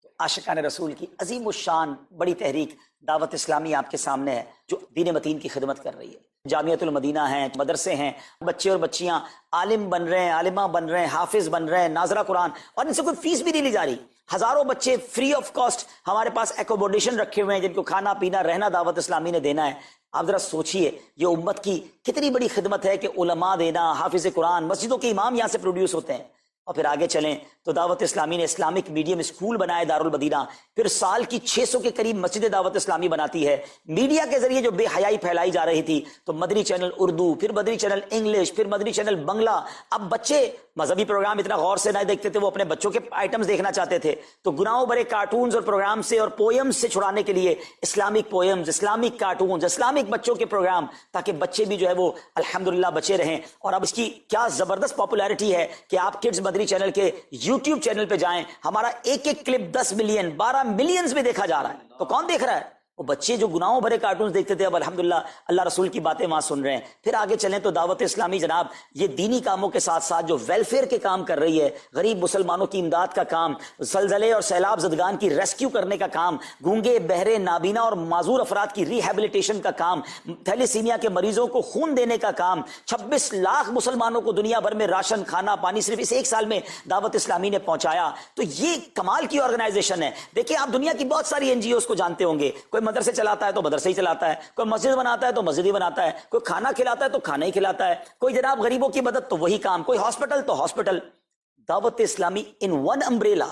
تو عاشقان رسول کی عظیم الشان بڑی تحریک دعوت اسلامی آپ کے سامنے ہے، جو دین متین کی خدمت کر رہی ہے۔ جامعۃ المدینہ ہیں، مدرسے ہیں، بچے اور بچیاں عالم بن رہے ہیں، عالمہ بن رہے ہیں، حافظ بن رہے ہیں، ناظرہ قرآن، اور ان سے کوئی فیس بھی نہیں لی جا رہی۔ ہزاروں بچے فری آف کاسٹ ہمارے پاس ایکوموڈیشن رکھے ہوئے ہیں، جن کو کھانا پینا رہنا دعوت اسلامی نے دینا ہے۔ آپ ذرا سوچئے یہ امت کی کتنی بڑی خدمت ہے کہ علماء دینا، حافظ قرآن، مسجدوں کے امام یہاں سے پروڈیوس ہوتے ہیں۔ اور پھر آگے چلیں تو دعوت اسلامی نے اسلامک میڈیم اسکول بنائے دارالمدینہ، پھر سال کی 600 کے قریب مسجد دعوت اسلامی بناتی ہے۔ میڈیا کے ذریعے جو بے حیائی پھیلائی جا رہی تھی، تو مدنی چینل اردو، پھر مدنی چینل انگلش، پھر مدنی چینل بنگلہ۔ اب بچے مذہبی پروگرام اتنا غور سے نہیں دیکھتے تھے، وہ اپنے بچوں کے آئٹمز دیکھنا چاہتے تھے، تو گناہوں بھرے کارٹونز اور پروگرام سے اور پوئمز سے چھڑانے کے لیے Islamic poems, Islamic cartoons, Islamic بچوں کے پروگرام، تاکہ بچے بھی جو ہے وہ الحمدللہ بچے رہیں۔ اور اب اس کی کیا زبردست پاپولیرٹی ہے کہ آپ کڈز مدنی چینل کے یوٹیوب چینل پہ جائیں، ہمارا ایک ایک کلپ 10 ملین 12 ملینز میں دیکھا جا رہا ہے۔ تو کون دیکھ رہا ہے؟ وہ بچے جو گناہوں بھرے کارٹونز دیکھتے تھے، اب الحمدللہ اللہ رسول کی باتیں وہاں سن رہے ہیں۔ پھر آگے چلیں تو دعوت اسلامی جناب یہ دینی کاموں کے ساتھ ساتھ جو ویلفیئر کے کام کر رہی ہے، غریب مسلمانوں کی امداد کا کام، زلزلے اور سیلاب زدگان کی ریسکیو کرنے کا کام، گونگے بہرے نابینا اور معذور افراد کی ریہیبلیٹیشن کا کام، تھیلیسیمیا کے مریضوں کو خون دینے کا کام، 26 لاکھ مسلمانوں کو دنیا بھر میں راشن، کھانا پانی صرف اس ایک سال میں دعوت اسلامی نے پہنچایا۔ تو یہ کمال کی آرگنائزیشن ہے۔ دیکھیں آپ دنیا کی بہت ساری این جی اوز کو جانتے ہوں گے، کوئی مدرسے چلاتا ہے تو مدرسے ہی چلاتا ہے، کوئی مسجد بناتا ہے تو مسجد ہی بناتا ہے، کوئی کھانا کھلاتا ہے تو کھانا ہی کھلاتا ہے، کوئی جناب غریبوں کی مدد تو وہی کام، کوئی ہاسپٹل تو ہاسپٹل۔ دعوت اسلامی ان ون امبریلا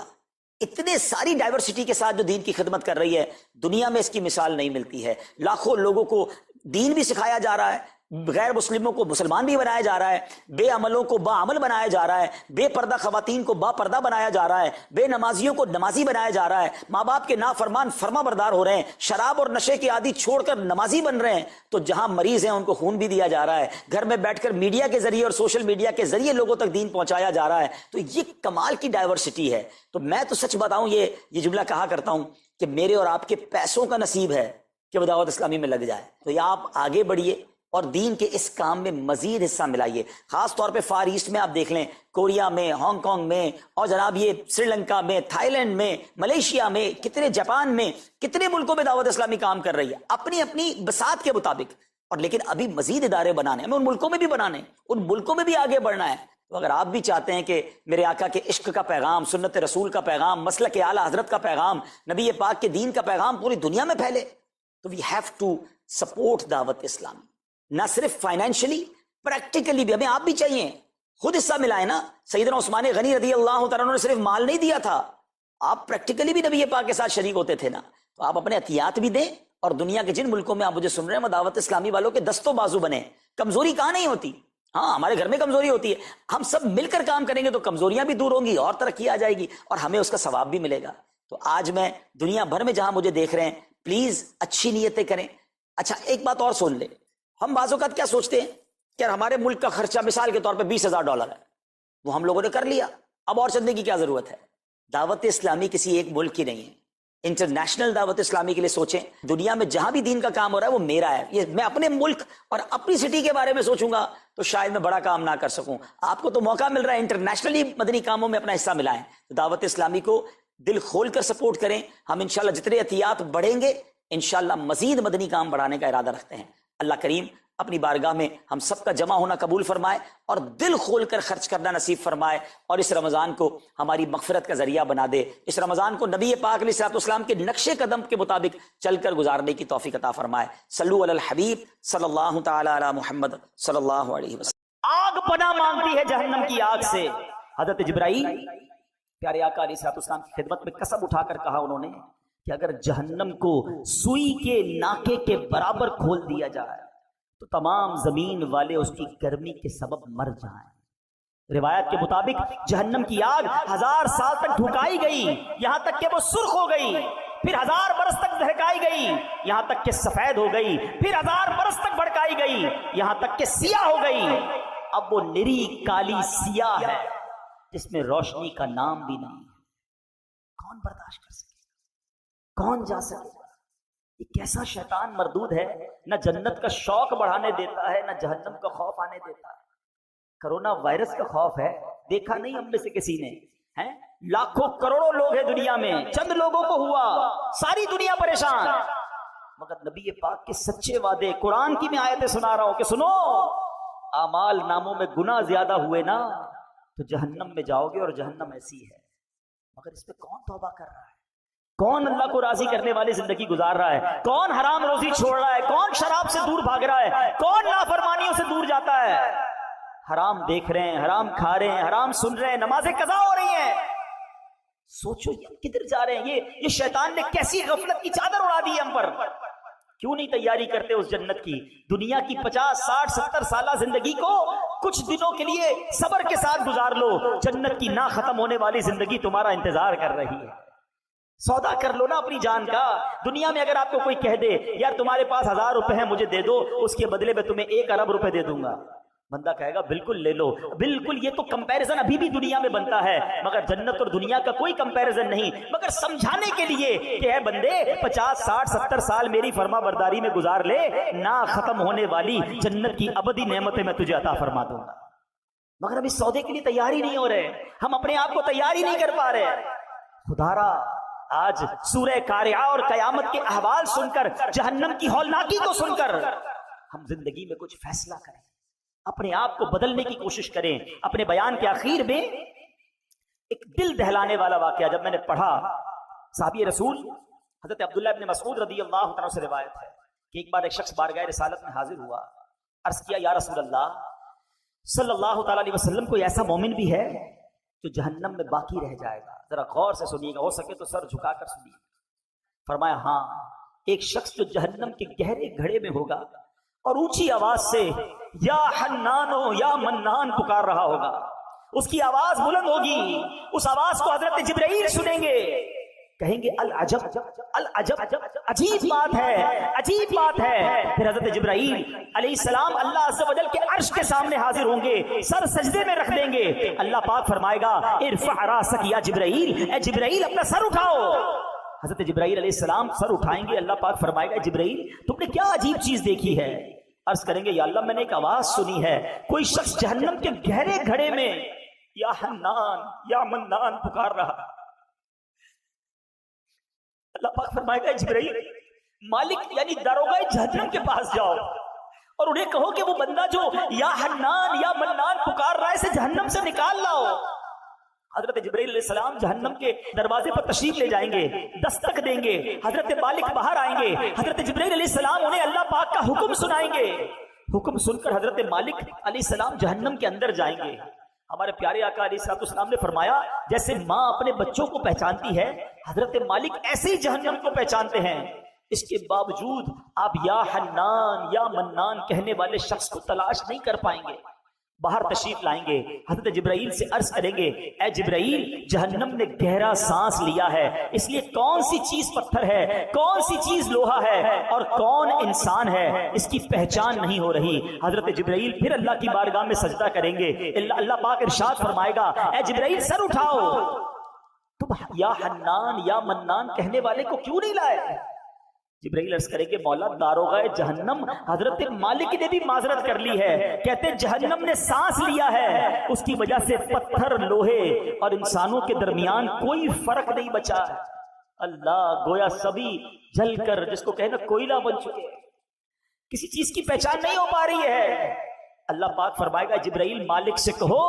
اتنے ساری ڈائیورسٹی کے ساتھ جو دین کی خدمت کر رہی ہے، دنیا میں اس کی مثال نہیں ملتی ہے۔ لاکھوں لوگوں کو دین بھی سکھایا جا رہا ہے، غیر مسلموں کو مسلمان بھی بنایا جا رہا ہے، بے عملوں کو با عمل بنایا جا رہا ہے، بے پردہ خواتین کو با پردہ بنایا جا رہا ہے، بے نمازیوں کو نمازی بنایا جا رہا ہے، ماں باپ کے نافرمان فرما بردار ہو رہے ہیں، شراب اور نشے کے عادی چھوڑ کر نمازی بن رہے ہیں۔ تو جہاں مریض ہیں ان کو خون بھی دیا جا رہا ہے، گھر میں بیٹھ کر میڈیا کے ذریعے اور سوشل میڈیا کے ذریعے لوگوں تک دین پہنچایا جا رہا ہے۔ تو یہ کمال کی ڈائیورسٹی ہے۔ تو میں تو سچ بتاؤں یہ جملہ کہا کرتا ہوں کہ میرے اور آپ کے پیسوں کا نصیب ہے کہ وہ دعوت اسلامی میں لگ جائے۔ تو یہ آپ آگے بڑھیے اور دین کے اس کام میں مزید حصہ ملائیے۔ خاص طور پہ فار ایسٹ میں آپ دیکھ لیں، کوریا میں، ہانگ کانگ میں، اور جناب یہ سری لنکا میں، تھائی لینڈ میں، ملیشیا میں، کتنے جاپان میں، کتنے ملکوں میں دعوت اسلامی کام کر رہی ہے اپنی اپنی بساط کے مطابق۔ اور لیکن ابھی مزید ادارے بنانے ہمیں، ان ملکوں میں بھی بنانے، ان ملکوں میں بھی آگے بڑھنا ہے۔ تو اگر آپ بھی چاہتے ہیں کہ میرے آقا کے عشق کا پیغام، سنت رسول کا پیغام، مسلک اعلیٰ حضرت کا پیغام، نبی پاک کے دین کا پیغام پوری دنیا میں پھیلے، تو وی ہیو ٹو سپورٹ دعوت اسلامی، نہ صرف فائنینشلی، پریکٹیکلی بھی۔ ہمیں آپ بھی چاہیے، خود حصہ ملائیں نا۔ سیدنا عثمان غنی رضی اللہ تعالیٰ عنہ نے صرف مال نہیں دیا تھا، آپ پریکٹیکلی بھی نبی پاک کے ساتھ شریک ہوتے تھے نا۔ تو آپ اپنے عطیات بھی دیں، اور دنیا کے جن ملکوں میں آپ مجھے سن رہے ہیں وہ دعوت اسلامی والوں کے دستوں بازو بنے۔ کمزوری کہاں نہیں ہوتی، ہاں ہمارے گھر میں کمزوری ہوتی ہے، ہم سب مل کر کام کریں گے تو کمزوریاں بھی دور ہوں گی اور ترقی آ جائے گی، اور ہمیں اس کا ثواب بھی ملے گا۔ تو آج میں دنیا بھر میں جہاں مجھے دیکھ رہے ہیں، پلیز اچھی نیتیں کریں۔ اچھا ایک بات اور سن لیں، ہم بعض اوقات کیا سوچتے ہیں کہ ہمارے ملک کا خرچہ مثال کے طور پہ $20,000 ہے، وہ ہم لوگوں نے کر لیا، اب اور چندے کی کیا ضرورت ہے۔ دعوت اسلامی کسی ایک ملک کی نہیں ہے، انٹرنیشنل دعوت اسلامی کے لیے سوچیں. دنیا میں جہاں بھی دین کا کام ہو رہا ہے وہ میرا ہے. یہ میں اپنے ملک اور اپنی سٹی کے بارے میں سوچوں گا تو شاید میں بڑا کام نہ کر سکوں. آپ کو تو موقع مل رہا ہے انٹرنیشنلی مدنی کاموں میں اپنا حصہ ملائیں. دعوت اسلامی کو دل کھول کر سپورٹ کریں. ہم انشاءاللہ جتنے احتیاط بڑھیں گے انشاءاللہ مزید مدنی کام بڑھانے کا ارادہ رکھتے ہیں. اللہ کریم اپنی بارگاہ میں ہم سب کا جمع ہونا قبول فرمائے اور دل کھول کر خرچ کرنا نصیب فرمائے اور اس رمضان کو ہماری مغفرت کا ذریعہ بنا دے. اس رمضان کو نبی پاک علیہ الصلوۃ والسلام کے نقش قدم کے مطابق چل کر گزارنے کی توفیق عطا فرمائے. صلو علی الحبیب صلی اللہ تعالی علی محمد صلی اللہ علیہ وسلم. آگ پناہ مانگتی ہے جہنم کی آگ سے. حضرت جبرائیل پیارے آقا علیہ الصلوۃ والسلام کی خدمت میں قسم اٹھا کر کہا انہوں نے کہ اگر جہنم کو سوئی کے ناکے کے برابر کھول دیا جائے تو تمام زمین والے اس کی گرمی کے سبب مر جائیں. روایت کے مطابق جہنم کی آگ 1000 سال تک دھکائی گئی یہاں تک کہ وہ سرخ ہو گئی، پھر 1000 برس تک دہکائی گئی یہاں تک کہ سفید ہو گئی، پھر 1000 برس تک بھڑکائی گئی یہاں تک کہ سیاہ ہو گئی. اب وہ نری کالی سیاہ ہے جس میں روشنی کا نام بھی نہیں ہے. کون برداشت کر سکے؟ کون جا سکے؟ یہ کیسا شیطان مردود ہے، نہ جنت کا شوق بڑھانے دیتا ہے نہ جہنم کا خوف آنے دیتا ہے. کرونا وائرس کا خوف ہے، دیکھا نہیں ہم میں سے کسی نے. لاکھوں کروڑوں لوگ ہیں دنیا میں، چند لوگوں کو ہوا، ساری دنیا پریشان. مگر نبی پاک کے سچے وعدے، قرآن کی میں آیتیں سنا رہا ہوں کہ سنو، اعمال ناموں میں گناہ زیادہ ہوئے نا تو جہنم میں جاؤ گے اور جہنم ایسی ہے. مگر اس پہ کون توبہ کر رہا ہے؟ کون اللہ کو راضی کرنے والی زندگی گزار رہا ہے؟ کون حرام روزی چھوڑ رہا ہے؟ کون شراب سے دور بھاگ رہا ہے؟ کون نافرمانیوں سے دور جاتا ہے؟ حرام دیکھ رہے ہیں، حرام کھا رہے ہیں، حرام سن رہے ہیں، نمازیں قضا ہو رہی ہیں. سوچو یہ کدھر جا رہے ہیں؟ یہ شیطان نے کیسی غفلت کی چادر اڑا دی ہے ہم پر. کیوں نہیں تیاری کرتے اس جنت کی؟ دنیا کی 50 60 70 سالہ زندگی کو کچھ دنوں کے لیے صبر کے ساتھ گزار لو. جنت کی نہ ختم ہونے والی زندگی تمہارا انتظار کر رہی ہے. سودا کر لو نا اپنی جان کا. دنیا میں اگر آپ کو کوئی کہہ دے یار تمہارے پاس 1000 روپے ہیں مجھے دے دو، اس کے بدلے میں تمہیں 1 ارب روپے دے دوں گا، بندہ کہے گا بالکل لے لو. بالکل، یہ تو کمپیریزن ابھی بھی دنیا میں بنتا ہے، مگر جنت اور دنیا کا کوئی کمپیریزن نہیں. مگر سمجھانے کے لیے کہ اے بندے 50 60 70 سال میری فرما برداری میں گزار لے، نہ ختم ہونے والی جنت کی ابدی نعمتیں میں تجھے عطا فرما دوں گا. مگر اب اس سودے کے لیے تیار ہی نہیں ہو رہے، ہم اپنے آپ کو تیار ہی نہیں کر پا رہے. خدارا آج سورہ قارعہ اور قیامت کے احوال سن کر، جہنم کی ہولناکی کو سن کر ہم زندگی میں کچھ فیصلہ کریں، اپنے آپ کو بدلنے کی کوشش کریں. اپنے بیان کے آخر میں ایک دل دہلانے والا واقعہ جب میں نے پڑھا، صحابی رسول حضرت عبداللہ ابن مسعود رضی اللہ تعالیٰ سے روایت ہے کہ ایک بار ایک شخص بارگاہ رسالت میں حاضر ہوا، عرض کیا یا رسول اللہ صلی اللہ تعالیٰ علیہ وسلم، کوئی ایسا مومن بھی ہے جو جہنم میں باقی رہ جائے گا؟ ذرا غور سے سنیے گا، ہو سکے تو سر جھکا کر سنیے. فرمایا ہاں، ایک شخص جو جہنم کے گہرے گھڑے میں ہوگا اور اونچی آواز سے یا حنانو یا منان پکار رہا ہوگا. اس کی آواز بلند ہوگی، اس آواز کو حضرت جبرائیل سنیں گے، کہیں گے العجب العجب، عجیب بات ہے، عجیب بات ہے. پھر حضرت جبرائیل علیہ السلام اللہ عز و جل کے عرش کے سامنے حاضر ہوں گے، سر سجدے میں رکھ دیں گے. اللہ پاک فرمائے گا ارفع راسک یا جبرائیل، اے جبرائیل اپنا سر اٹھاؤ. حضرت جبرائیل علیہ السلام سر اٹھائیں گے، اللہ پاک فرمائے گا جبرائیل تم نے کیا عجیب چیز دیکھی ہے؟ عرض کریں گے یا اللہ میں نے ایک آواز سنی ہے، کوئی شخص جہنم کے گہرے گھڑے میں یا حنان یا منان پکار رہا. اللہ پاک فرمائے گا جبرائیل مالک یعنی داروغہ جہنم کے پاس جاؤ اور انہیں کہو کہ وہ بندہ جو یا حنان یا منان پکار رہا ہے اسے جہنم سے نکال لاؤ. حضرت جبرائیل علیہ السلام جہنم کے دروازے پر تشریف لے جائیں گے، دستک دیں گے، حضرت مالک باہر آئیں گے، حضرت جبرائیل علیہ السلام انہیں اللہ پاک کا حکم سنائیں گے. حکم سن کر حضرت مالک علیہ السلام جہنم کے اندر جائیں گے. ہمارے پیارے آقا علیہ الصلوۃ والسلام نے فرمایا جیسے ماں اپنے بچوں کو پہچانتی ہے، حضرت مالک ایسے ہی جہنم کو پہچانتے ہیں. اس کے باوجود آپ یا حنان یا منان کہنے والے شخص کو تلاش نہیں کر پائیں گے. باہر تشریف لائیں گے، حضرت جبرائیل سے عرض کریں گے اے جبرائیل جہنم نے گہرا سانس لیا ہے، اس لیے کون سی چیز پتھر ہے، کون سی چیز لوہا ہے اور کون انسان ہے اس کی پہچان نہیں ہو رہی. حضرت جبرائیل پھر اللہ کی بارگاہ میں سجدہ کریں گے. اللہ پاک ارشاد فرمائے گا اے جبرائیل سر اٹھاؤ. تم یا حنان یا منان کہنے والے کو کیوں نہیں لائے؟ جبرائیل عرض کریں گے مولا داروغہ جہنم حضرت مالک نے بھی معذرت کر لی ہے، کہتے ہیں جہنم نے سانس لیا ہے، اس کی وجہ سے پتھر لوہے اور انسانوں کے درمیان کوئی فرق نہیں بچا۔ اللہ گویا سبھی جل کر جس کو کہنا کوئلہ بن چکے، کسی چیز کی پہچان نہیں ہو پا رہی ہے۔ اللہ پاک فرمائے گا جبرائیل مالک سے کہو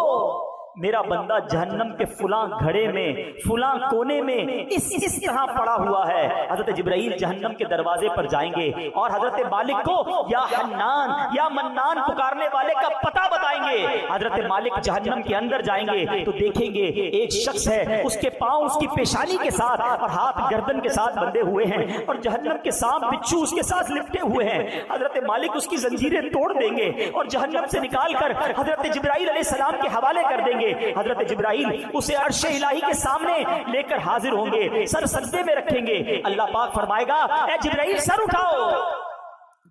میرا بندہ جہنم کے فلاں گھڑے میں فلاں کونے میں اس طرح پڑا ہوا ہے۔ حضرت جبرائیل جہنم کے دروازے پر جائیں گے اور حضرت مالک کو یا حنان یا منان پکارنے والے کا پتہ بتائیں گے۔ حضرت مالک جہنم کے اندر جائیں گے تو دیکھیں گے ایک شخص ہے، اس کے پاؤں اس کی پیشانی کے ساتھ اور ہاتھ گردن کے ساتھ بندھے ہوئے ہیں اور جہنم کے سانپ بچھو اس کے ساتھ لپٹے ہوئے ہیں۔ حضرت مالک اس کی زنجیریں توڑ دیں گے اور جہنم سے نکال کر حضرت جبرائیل علیہ السلام کے حوالے کر دیں گے۔ حضرت جبرائیل اسے عرش الہی کے سامنے لے کر حاضر ہوں گے، سر سجدے میں رکھیں گے۔ اللہ پاک فرمائے گا اے جبرائیل سر اٹھاؤ۔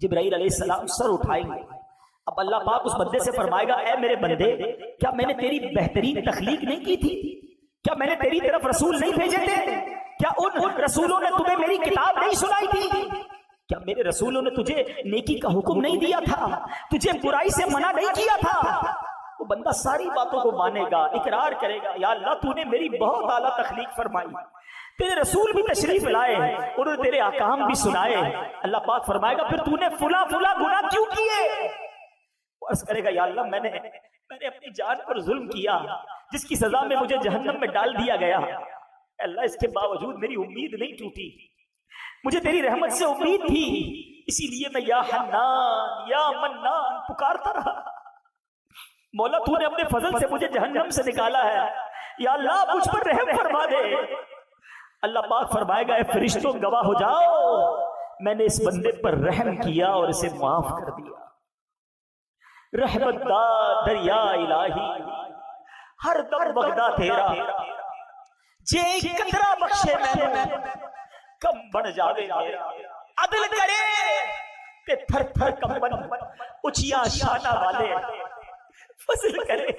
جبرائیل علیہ السلام سر اٹھائیں گے۔ اب اللہ پاک اس بندے سے فرمائے گا اے میرے بندے کیا میں نے تیری بہترین تخلیق نہیں کی تھی؟ کیا میں نے تیری طرف رسول نہیں بھیجے تھے؟ کیا ان رسولوں نے تمہیں میری کتاب نہیں سنائی تھی؟ کیا میرے رسولوں نے تجھے نیکی کا حکم نہیں دیا تھا؟ تجھے برائی سے منع نہیں کیا تھا؟ وہ بندہ ساری باتوں کو مانے گا، اقرار کرے گا یا اللہ تو نے میری بہت اعلیٰ تخلیق فرمائی، تیرے رسول بھی تشریف لائے، انہوں نے تیرے احکام بھی سنائے۔ اللہ پاک فرمائے گا پھر تو نے فلاں فلاں گناہ کیوں کیے؟ وہ عرض کرے گا یا اللہ میں نے اپنی جان پر ظلم کیا جس کی سزا میں مجھے جہنم میں ڈال دیا گیا۔ اللہ اس کے باوجود میری امید نہیں ٹوٹی، مجھے تیری رحمت سے امید تھی، اسی لیے میں یا حنان یا منان پکارتا رہا۔ مولا تو نے اپنے فضل سے مجھے جہنم سے نکالا ہے، یا اللہ مجھ پر رحم فرما دے۔ اللہ پاک فرمائے گا اے فرشتوں گواہ ہو جاؤ میں نے اس بندے پر رحم کیا اور اسے معاف کر دیا۔ رحمت دا دریا الہی ہر دم بغداد تیرا، جے قطرہ بخشے میں کم بڑھ جاوے میرا، عدل کرے تے تھر تھر کمبن اچھیا شانہ والے، فضل کرے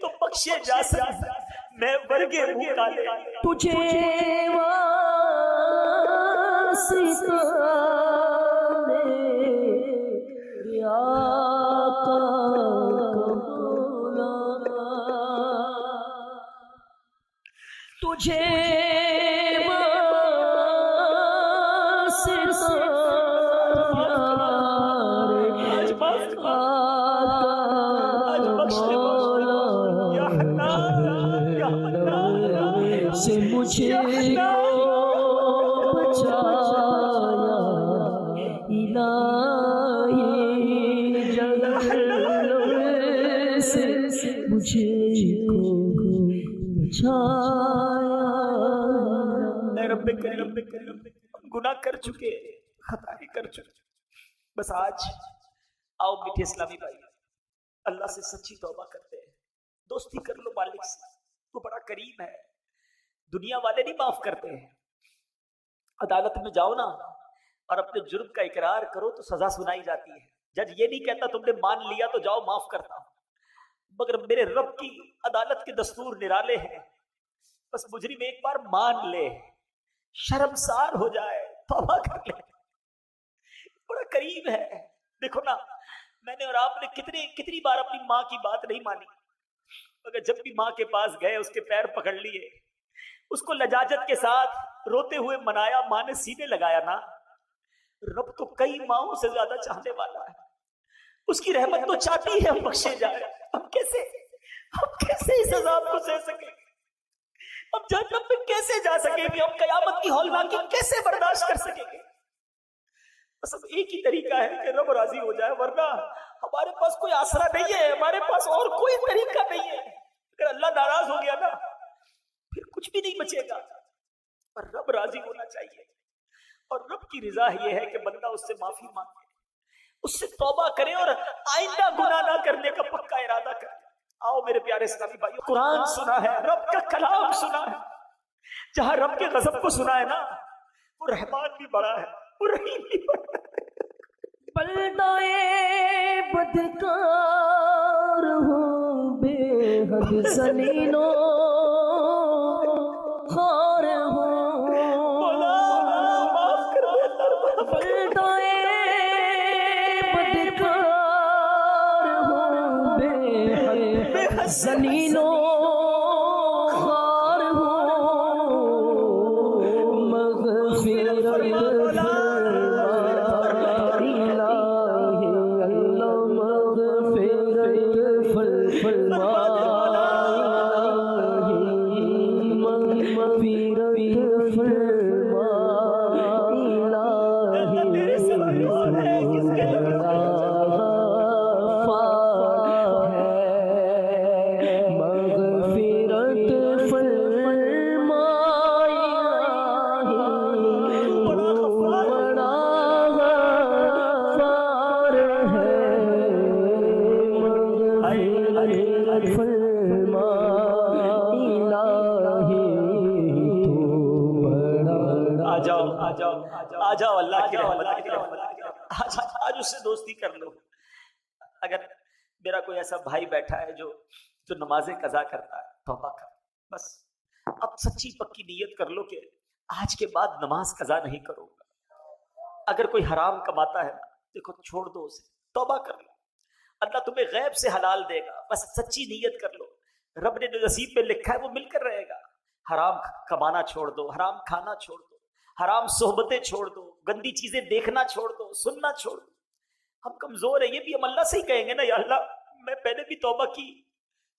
تو بخشے جا سک میں ورگے منہ کالے۔ تجھے واسطہ یا تجھے سے مجھے بچایا الہی جلوے سے مجھے بچایا۔ رب کریم گناہ کر چکے، خطائیں کر چکے، بس آج آؤ میٹھے اسلامی بھائی اللہ سے سچی توبہ کرتے ہیں، دوستی کر لو مالک سے، وہ بڑا کریم ہے، دنیا والے نہیں معاف کرتے ہیں۔ عدالت میں جاؤ نا اور اپنے جرم کا اقرار کرو تو سزا سنائی جاتی ہے، جج یہ نہیں کہتا تم نے مان لیا تو جاؤ معاف کرتا ہوں، مگر میرے رب کی عدالت کے دستور نرالے ہیں، بس مجرم ایک بار مان لے، شرمسار ہو جائے، توبہ کر لے، بڑا کریم ہے۔ دیکھو نا میں نے اور آپ نے کتنی بار اپنی ماں کی بات نہیں مانی، مگر جب بھی ماں کے پاس گئے اس کے پیر پکڑ لیے، اس کو لجاجت کے ساتھ روتے ہوئے منایا، ماں نے سینے لگایا نا۔ رب تو کئی ماؤں سے زیادہ چاہنے والا ہے، اس کی رحمت تو چاہتی ہے ہم بخشے جائے، ہم کیسے اس عذاب کو سہ سکیں گے؟ ہم جہنم میں کیسے جا سکیں گے؟ ہم قیامت کی ہولناکی کیسے برداشت کر سکیں گے؟ بس اب ایک ہی طریقہ ہے کہ رب راضی ہو جائے، ورنہ ہمارے پاس کوئی آسرا نہیں ہے، ہمارے پاس اور کوئی طریقہ نہیں ہے۔ اگر اللہ ناراض ہو گیا نا پھر کچھ بھی نہیں بچے گا، اور رب راضی ہونا چاہیے، اور رب کی رضا یہ ہے کہ بندہ اس سے معافی مانگے، اس سے توبہ کرے اور آئندہ گناہ نہ کرنے کا پکا ارادہ کرے۔ آؤ میرے پیارے اسلامی بھائیو، قرآن سنا ہے، رب کا کلام سنا ہے، جہاں رب کے غضب کو سنا ہے نا وہ رحمان بھی بڑا ہے، وہ رحیم بھی بڑا ہے۔ بلدائے بدکار ہوں حد ذلیل و خوار ہوں بلدائے بدکار ہوں بے حد ذلیل و خوار ہوں مغفرت آ جاؤ اللہ کی رحمت آج اس سے دوستی کر لو. اگر میرا کوئی ایسا بھائی بیٹھا ہے جو نمازیں قضا کرتا ہے، توبہ کر. بس اب سچی پکی نیت کر لو کہ آج کے بعد نماز قضا نہیں کروں گا. اگر کوئی حرام کماتا ہے دیکھو چھوڑ دو اسے، توبہ کر لو، اللہ تمہیں غیب سے حلال دے گا. بس سچی نیت کر لو، رب نے جو نصیب میں لکھا ہے وہ مل کر رہے گا. حرام کمانا چھوڑ دو، حرام کھانا چھوڑ دو، حرام صحبتیں چھوڑ دو، گندی چیزیں دیکھنا چھوڑ دو، سننا چھوڑ دو. ہم کمزور ہیں، یہ بھی ہم اللہ سے ہی کہیں گے نا، یا اللہ میں پہلے بھی توبہ کی،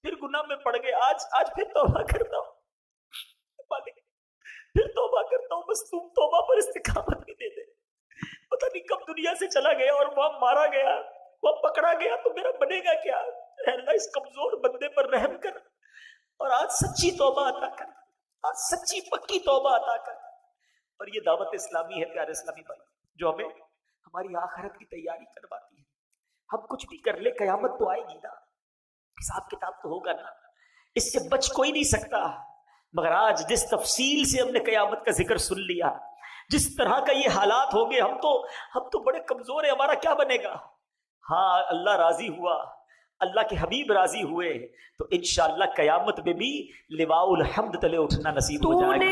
پھر گناہ میں پڑ گئے، آج پھر توبہ کرتا ہوں، پھر توبہ کرتا ہوں. بس تم توبہ پر استقامت بھی دے دے. پتہ نہیں کب دنیا سے چلا گیا اور وہاں مارا گیا، وہاں پکڑا گیا تو میرا بنے گا کیا؟ اے اللہ اس کمزور بندے پر رحم کر اور آج سچی توبہ عطا کر، آج سچی پکی توبہ عطا کر. اور یہ دعوت اسلامی ہے پیارے اسلامی بھائی، جو ہمیں ہماری آخرت کی تیاری کرواتی ہے. ہم کچھ بھی کر لے قیامت تو آئے گی نا، حساب کتاب تو ہوگا نا، اس سے بچ کوئی نہیں سکتا. مگر آج جس تفصیل سے ہم نے قیامت کا ذکر سن لیا، جس طرح کا یہ حالات ہوں گے، ہم تو بڑے کمزور ہیں، ہمارا کیا بنے گا؟ ہاں اللہ راضی ہوا، اللہ کے حبیب راضی ہوئے تو انشاءاللہ قیامت میں بھی لواء الحمد تلے اٹھنا نصیب ہو جائے گا.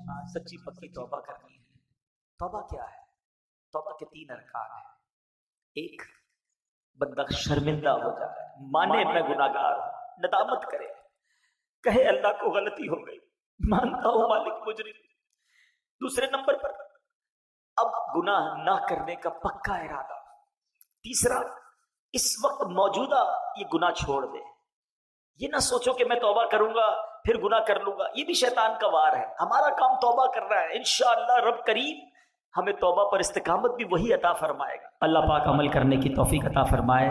آج سچی پکی توبہ کرنی ہے. توبہ کیا ہے؟ توبہ کے 3 ارکان ہیں. ایک، بندہ شرمندہ ہو جائے، مانے میں گناہگار ہوں، ندامت کرے، کہے اللہ کو غلطی ہو گئی، مانتا ہوں مالک مجرم. دوسرے نمبر پر اب گناہ نہ کرنے کا پکا ارادہ. تیسرا، اس وقت موجودہ یہ گناہ چھوڑ دے. یہ نہ سوچو کہ میں توبہ کروں گا پھر گناہ کر لوں گا، یہ بھی شیطان کا وار ہے. ہمارا کام توبہ کرنا ہے. انشاءاللہ رب کریم ہمیں توبہ پر استقامت بھی وہی عطا فرمائے گا. اللہ پاک عمل کرنے کی توفیق عطا فرمائے.